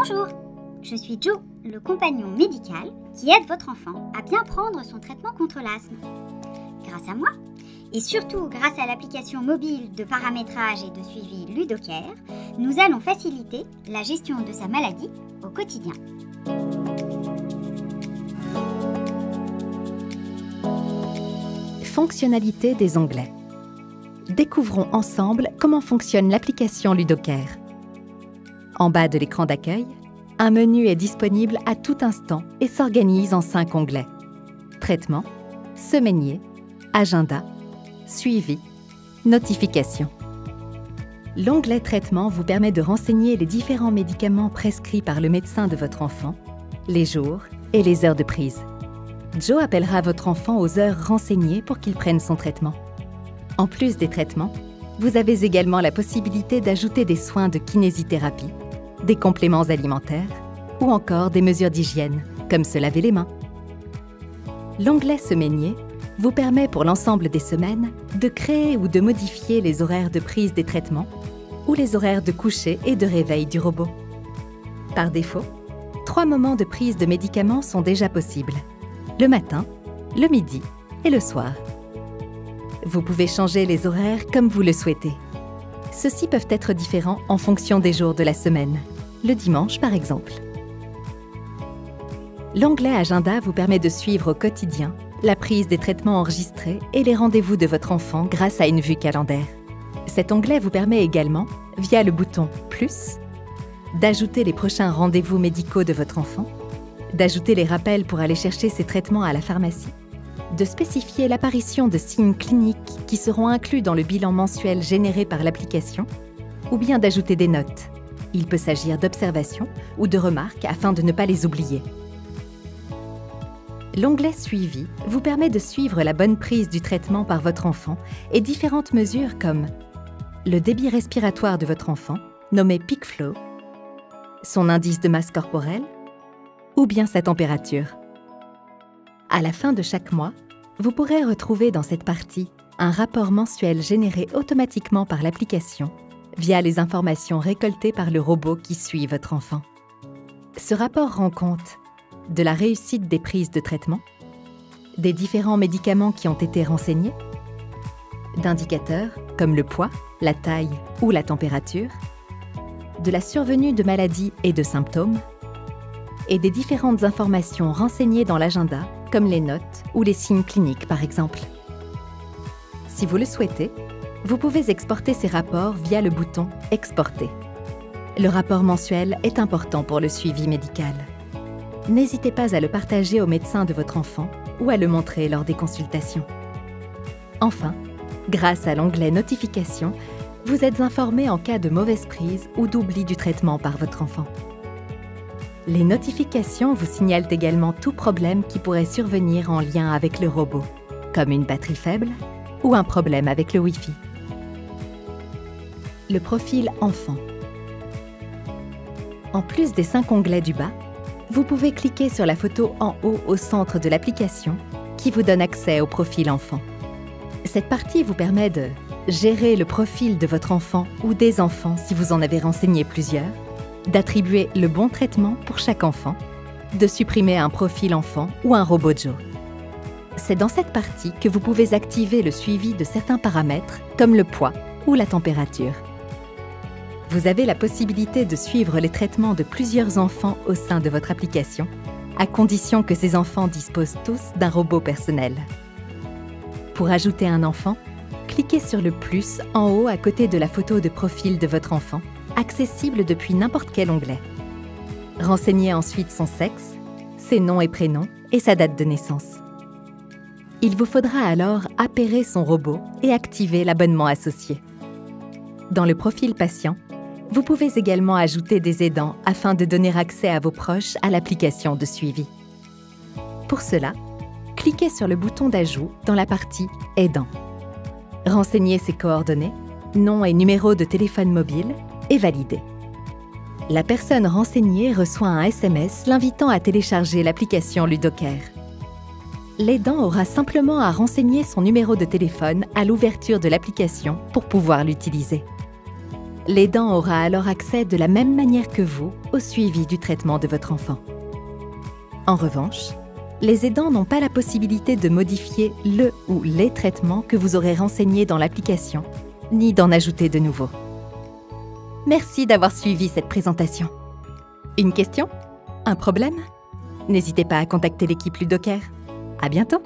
Bonjour, je suis Joe, le compagnon médical qui aide votre enfant à bien prendre son traitement contre l'asthme. Grâce à moi, et surtout grâce à l'application mobile de paramétrage et de suivi Ludocare, nous allons faciliter la gestion de sa maladie au quotidien. Fonctionnalité des onglets. Découvrons ensemble comment fonctionne l'application Ludocare. En bas de l'écran d'accueil, un menu est disponible à tout instant et s'organise en 5 onglets. Traitement, semainier, agenda, suivi, notification. L'onglet Traitement vous permet de renseigner les différents médicaments prescrits par le médecin de votre enfant, les jours et les heures de prise. Joe appellera votre enfant aux heures renseignées pour qu'il prenne son traitement. En plus des traitements, vous avez également la possibilité d'ajouter des soins de kinésithérapie, des compléments alimentaires ou encore des mesures d'hygiène, comme se laver les mains. L'onglet Semainier vous permet pour l'ensemble des semaines de créer ou de modifier les horaires de prise des traitements ou les horaires de coucher et de réveil du robot. Par défaut, 3 moments de prise de médicaments sont déjà possibles: le matin, le midi et le soir. Vous pouvez changer les horaires comme vous le souhaitez. Ceux-ci peuvent être différents en fonction des jours de la semaine, le dimanche par exemple. L'onglet Agenda vous permet de suivre au quotidien la prise des traitements enregistrés et les rendez-vous de votre enfant grâce à une vue calendaire. Cet onglet vous permet également, via le bouton « Plus », d'ajouter les prochains rendez-vous médicaux de votre enfant, d'ajouter les rappels pour aller chercher ses traitements à la pharmacie, de spécifier l'apparition de signes cliniques qui seront inclus dans le bilan mensuel généré par l'application, ou bien d'ajouter des notes. Il peut s'agir d'observations ou de remarques afin de ne pas les oublier. L'onglet Suivi vous permet de suivre la bonne prise du traitement par votre enfant et différentes mesures comme le débit respiratoire de votre enfant, nommé Peak Flow, son indice de masse corporelle, ou bien sa température. À la fin de chaque mois, vous pourrez retrouver dans cette partie un rapport mensuel généré automatiquement par l'application via les informations récoltées par le robot qui suit votre enfant. Ce rapport rend compte de la réussite des prises de traitement, des différents médicaments qui ont été renseignés, d'indicateurs comme le poids, la taille ou la température, de la survenue de maladies et de symptômes, et des différentes informations renseignées dans l'agenda, comme les notes ou les signes cliniques par exemple. Si vous le souhaitez, vous pouvez exporter ces rapports via le bouton « Exporter ». Le rapport mensuel est important pour le suivi médical. N'hésitez pas à le partager au médecin de votre enfant ou à le montrer lors des consultations. Enfin, grâce à l'onglet « Notification », vous êtes informé en cas de mauvaise prise ou d'oubli du traitement par votre enfant. Les notifications vous signalent également tout problème qui pourrait survenir en lien avec le robot, comme une batterie faible ou un problème avec le Wi-Fi. Le profil enfant. En plus des 5 onglets du bas, vous pouvez cliquer sur la photo en haut au centre de l'application qui vous donne accès au profil enfant. Cette partie vous permet de gérer le profil de votre enfant ou des enfants si vous en avez renseigné plusieurs, d'attribuer le bon traitement pour chaque enfant, de supprimer un profil enfant ou un robot Joe. C'est dans cette partie que vous pouvez activer le suivi de certains paramètres comme le poids ou la température. Vous avez la possibilité de suivre les traitements de plusieurs enfants au sein de votre application, à condition que ces enfants disposent tous d'un robot personnel. Pour ajouter un enfant, cliquez sur le plus en haut à côté de la photo de profil de votre enfant, accessible depuis n'importe quel onglet. Renseignez ensuite son sexe, ses noms et prénoms et sa date de naissance. Il vous faudra alors appairer son robot et activer l'abonnement associé. Dans le profil patient, vous pouvez également ajouter des aidants afin de donner accès à vos proches à l'application de suivi. Pour cela, cliquez sur le bouton d'ajout dans la partie « Aidants ». Renseignez ses coordonnées, nom et numéro de téléphone mobile et validez. La personne renseignée reçoit un SMS l'invitant à télécharger l'application Ludocare. L'aidant aura simplement à renseigner son numéro de téléphone à l'ouverture de l'application pour pouvoir l'utiliser. L'aidant aura alors accès de la même manière que vous au suivi du traitement de votre enfant. En revanche, les aidants n'ont pas la possibilité de modifier le ou les traitements que vous aurez renseignés dans l'application, ni d'en ajouter de nouveaux. Merci d'avoir suivi cette présentation. Une question? Un problème? N'hésitez pas à contacter l'équipe Ludocare. À bientôt!